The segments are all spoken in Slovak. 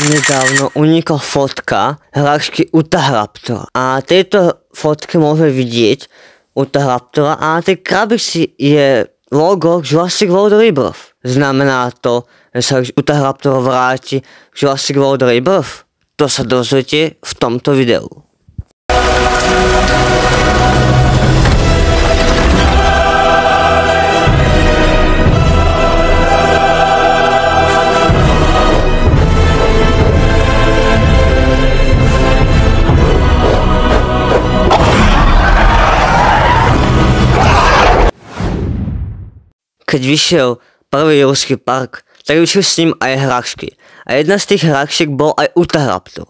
nedávno unikla fotka hráčky Utahraptora. A tejto fotke môže vidieť Utahraptora a na tej krabici je logo Jurassic World Rebirth. Znamená to, že sa Utahraptor vráti k Jurassic World Rebirth? To sa dozviete v tomto videu. Keď vyšiel prvý Jurský park, tak vyšiel s ním aj hráčky. A jedna z tých hráčiek bol aj Utahraptor.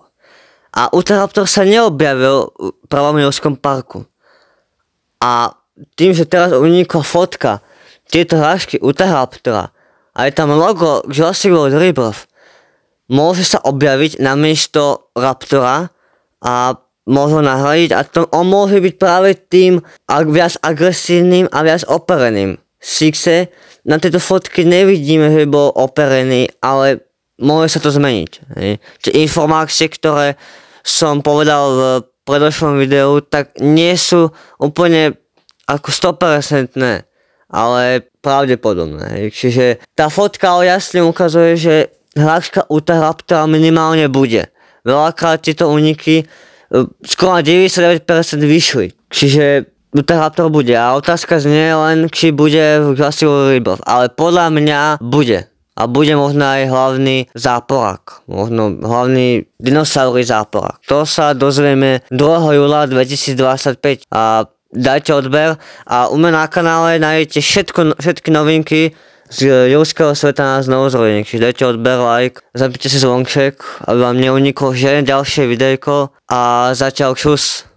A Utahraptor sa neobjavil v prvom Jurskom parku. A tým, že teraz unikla fotka tieto hráčky Utahraptora a je tam logo Jurassic World Rebirth, môže sa objaviť namiesto Raptora a môže nahradiť a on môže byť práve tým viac agresívnym a viac opereným. Síce na tejto fotke nevidíme, že bol operený, ale môže sa to zmeniť. Čiže informácie, ktoré som povedal v predošlom videu, tak nie sú úplne ako 100%, ale pravdepodobné. Čiže tá fotka jasne ukazuje, že hráčka Utahraptora minimálne bude. Veľakrát tieto úniky skoro 99% vyšli. Čiže Utahraptor bude a otázka znie len, či bude v Jurassic World Rebirth, ale podľa mňa bude. A bude možno aj hlavný záporák, možno hlavný dinosaurový záporák. To sa dozvieme 2. júla 2025 a dajte odber a u mňa na kanále nájdete všetky novinky z jurského sveta na znovuzrodenie. Čiže dajte odber, like, zapnite si zvonček, aby vám neuniklo žiadne ďalšie videjko a zatiaľ čus.